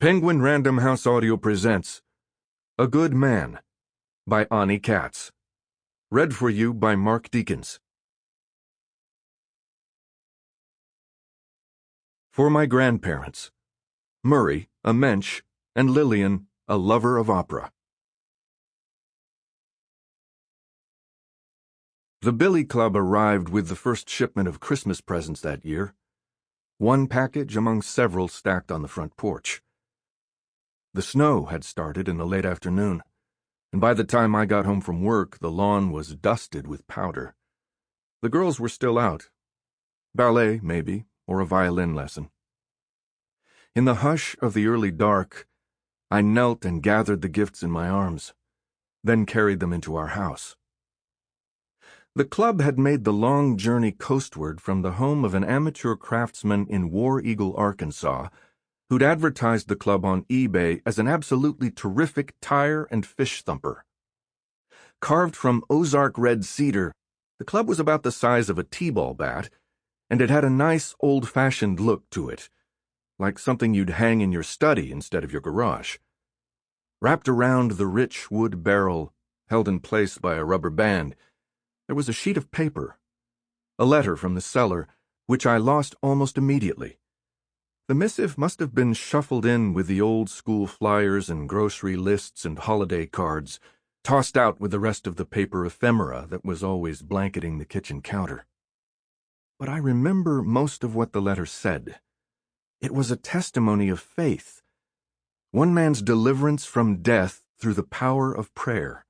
Penguin Random House Audio presents A Good Man by Katz. Read for you by Deakins. For my grandparents, Murray, a mensch, and Lillian, a lover of opera. The Billy Club arrived with the first shipment of Christmas presents that year, one package among several stacked on the front porch. The snow had started in the late afternoon, and by the time I got home from work, the lawn was dusted with powder. The girls were still out. Ballet, maybe, or a violin lesson. In the hush of the early dark, I knelt and gathered the gifts in my arms, then carried them into our house. The club had made the long journey coastward from the home of an amateur craftsman in War Eagle, Arkansas, who'd advertised the club on eBay as an absolutely terrific tire and fish thumper. Carved from Ozark red cedar, the club was about the size of a t-ball bat, and it had a nice old-fashioned look to it, like something you'd hang in your study instead of your garage. Wrapped around the rich wood barrel, held in place by a rubber band, there was a sheet of paper, a letter from the seller, which I lost almost immediately. The missive must have been shuffled in with the old-school flyers and grocery lists and holiday cards, tossed out with the rest of the paper ephemera that was always blanketing the kitchen counter. But I remember most of what the letter said. It was a testimony of faith, one man's deliverance from death through the power of prayer.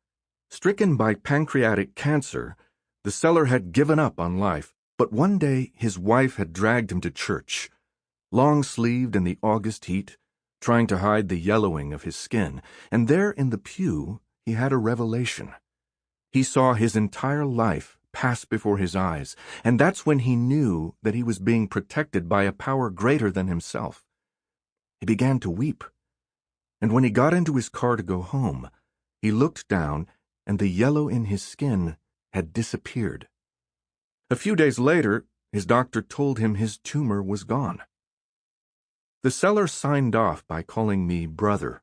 Stricken by pancreatic cancer, the seller had given up on life, but one day his wife had dragged him to church, long-sleeved in the August heat, trying to hide the yellowing of his skin, and there in the pew he had a revelation. He saw his entire life pass before his eyes, and that's when he knew that he was being protected by a power greater than himself. He began to weep, and when he got into his car to go home, he looked down, and the yellow in his skin had disappeared. A few days later, his doctor told him his tumor was gone. The seller signed off by calling me brother.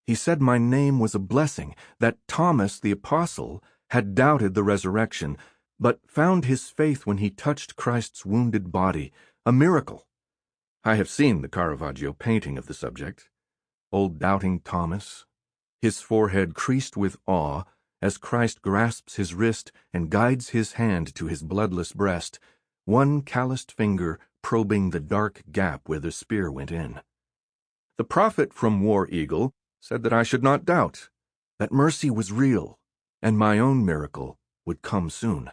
He said my name was a blessing, that Thomas the Apostle had doubted the resurrection, but found his faith when he touched Christ's wounded body, a miracle. I have seen the Caravaggio painting of the subject. Old doubting Thomas, his forehead creased with awe, as Christ grasps his wrist and guides his hand to his bloodless breast, one calloused finger probing the dark gap where the spear went in. The prophet from War Eagle said that I should not doubt, that mercy was real, and my own miracle would come soon.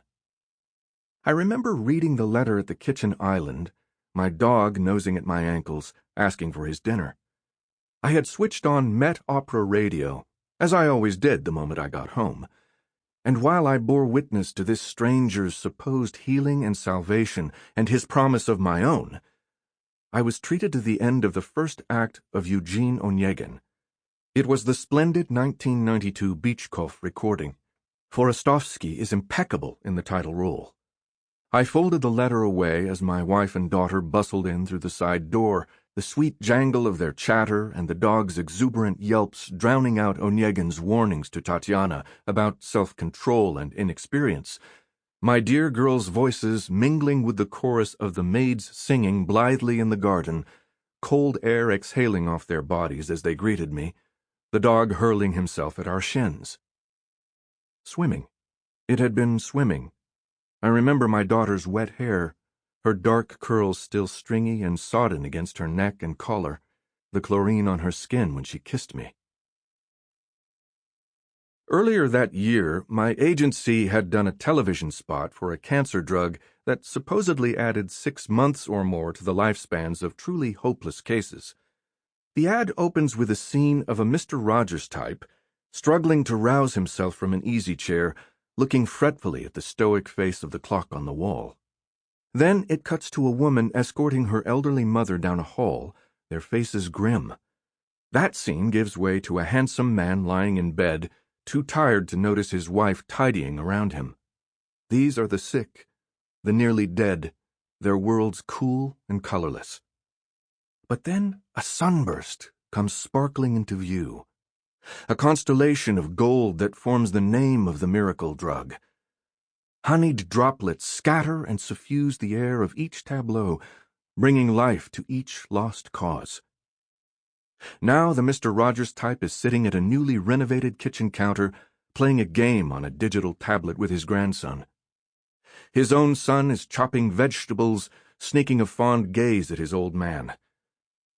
I remember reading the letter at the kitchen island, my dog nosing at my ankles, asking for his dinner. I had switched on Met Opera radio, as I always did the moment I got home, and while I bore witness to this stranger's supposed healing and salvation and his promise of my own, I was treated to the end of the first act of Eugene Onegin. It was the splendid 1992 Beechcroft recording. Forostovsky is impeccable in the title role. I folded the letter away as my wife and daughter bustled in through the side door, the sweet jangle of their chatter and the dog's exuberant yelps drowning out Onegin's warnings to Tatiana about self-control and inexperience, my dear girls' voices mingling with the chorus of the maids singing blithely in the garden, cold air exhaling off their bodies as they greeted me, the dog hurling himself at our shins. Swimming. It had been swimming. I remember my daughter's wet hair, her dark curls still stringy and sodden against her neck and collar, the chlorine on her skin when she kissed me. Earlier that year, my agency had done a television spot for a cancer drug that supposedly added 6 months or more to the lifespans of truly hopeless cases. The ad opens with a scene of a Mr. Rogers type, struggling to rouse himself from an easy chair, looking fretfully at the stoic face of the clock on the wall. Then it cuts to a woman escorting her elderly mother down a hall, their faces grim. That scene gives way to a handsome man lying in bed, too tired to notice his wife tidying around him. These are the sick, the nearly dead, their worlds cool and colorless. But then a sunburst comes sparkling into view, a constellation of gold that forms the name of the miracle drug. Honeyed droplets scatter and suffuse the air of each tableau, bringing life to each lost cause. Now the Mr. Rogers type is sitting at a newly renovated kitchen counter, playing a game on a digital tablet with his grandson. His own son is chopping vegetables, sneaking a fond gaze at his old man.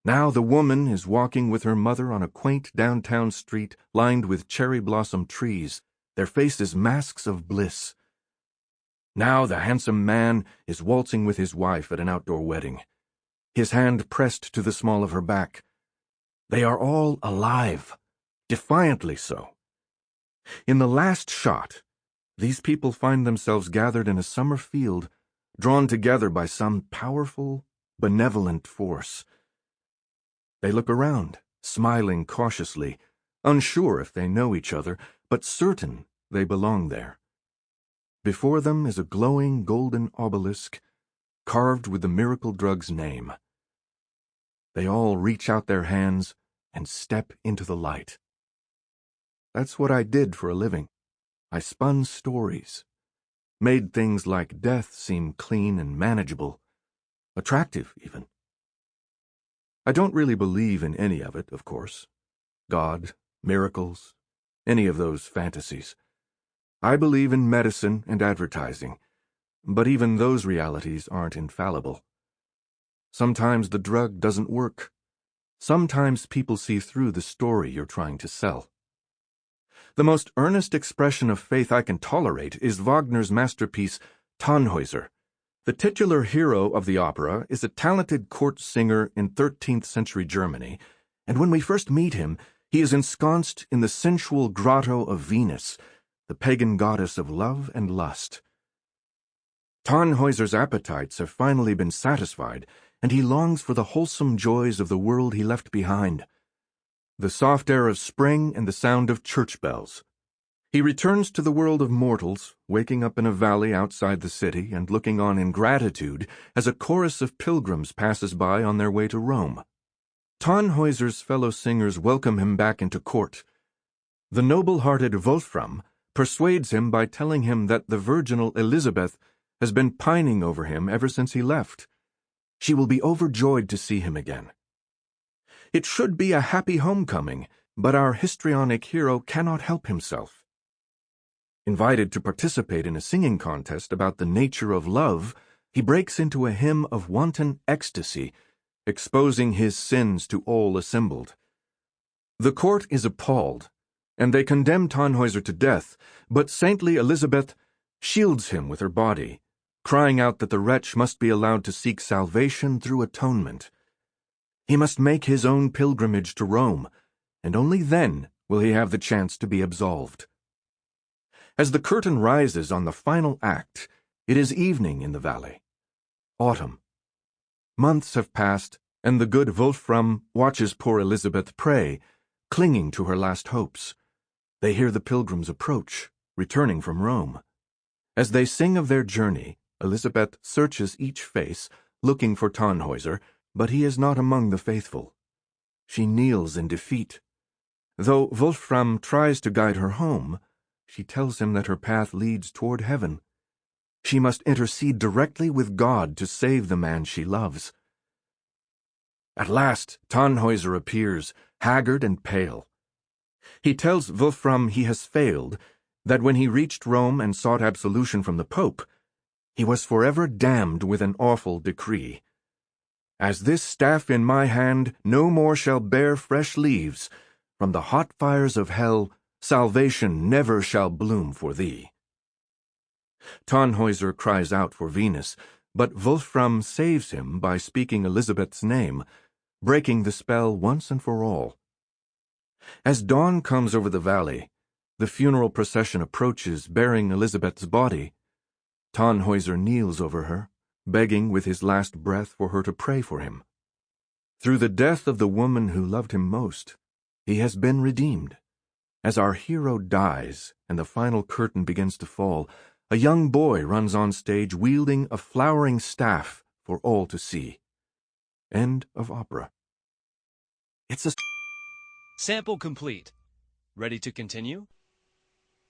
Now the woman is walking with her mother on a quaint downtown street lined with cherry blossom trees, their faces masks of bliss. Now the handsome man is waltzing with his wife at an outdoor wedding, his hand pressed to the small of her back. They are all alive, defiantly so. In the last shot, these people find themselves gathered in a summer field, drawn together by some powerful, benevolent force. They look around, smiling cautiously, unsure if they know each other, but certain they belong there. Before them is a glowing golden obelisk, carved with the miracle drug's name. They all reach out their hands and step into the light. That's what I did for a living. I spun stories, made things like death seem clean and manageable, attractive even. I don't really believe in any of it, of course. God, miracles, any of those fantasies. I believe in medicine and advertising, but even those realities aren't infallible. Sometimes the drug doesn't work. Sometimes people see through the story you're trying to sell. The most earnest expression of faith I can tolerate is Wagner's masterpiece, Tannhäuser. The titular hero of the opera is a talented court singer in 13th century Germany, and when we first meet him, he is ensconced in the sensual grotto of Venus, the pagan goddess of love and lust. Tannhäuser's appetites have finally been satisfied, and he longs for the wholesome joys of the world he left behind, the soft air of spring and the sound of church bells. He returns to the world of mortals, waking up in a valley outside the city and looking on in gratitude as a chorus of pilgrims passes by on their way to Rome. Tannhäuser's fellow singers welcome him back into court. The noble-hearted Wolfram persuades him by telling him that the virginal Elizabeth has been pining over him ever since he left. She will be overjoyed to see him again. It should be a happy homecoming, but our histrionic hero cannot help himself. Invited to participate in a singing contest about the nature of love, he breaks into a hymn of wanton ecstasy, exposing his sins to all assembled. The court is appalled, and they condemn Tannhäuser to death, but saintly Elizabeth shields him with her body, crying out that the wretch must be allowed to seek salvation through atonement. He must make his own pilgrimage to Rome, and only then will he have the chance to be absolved. As the curtain rises on the final act, it is evening in the valley. Autumn. Months have passed, and the good Wolfram watches poor Elizabeth pray, clinging to her last hopes. They hear the pilgrims approach, returning from Rome. As they sing of their journey, Elizabeth searches each face, looking for Tannhäuser, but he is not among the faithful. She kneels in defeat. Though Wolfram tries to guide her home, she tells him that her path leads toward heaven. She must intercede directly with God to save the man she loves. At last, Tannhäuser appears, haggard and pale. He tells Wolfram he has failed, that when he reached Rome and sought absolution from the Pope, he was forever damned with an awful decree. As this staff in my hand no more shall bear fresh leaves, from the hot fires of hell salvation never shall bloom for thee. Tannhäuser cries out for Venus, but Wolfram saves him by speaking Elizabeth's name, breaking the spell once and for all. As dawn comes over the valley, the funeral procession approaches bearing Elizabeth's body. Tannhäuser kneels over her, begging with his last breath for her to pray for him. Through the death of the woman who loved him most, he has been redeemed. As our hero dies and the final curtain begins to fall, a young boy runs on stage wielding a flowering staff for all to see. End of opera. It's a Sample complete. Ready to continue?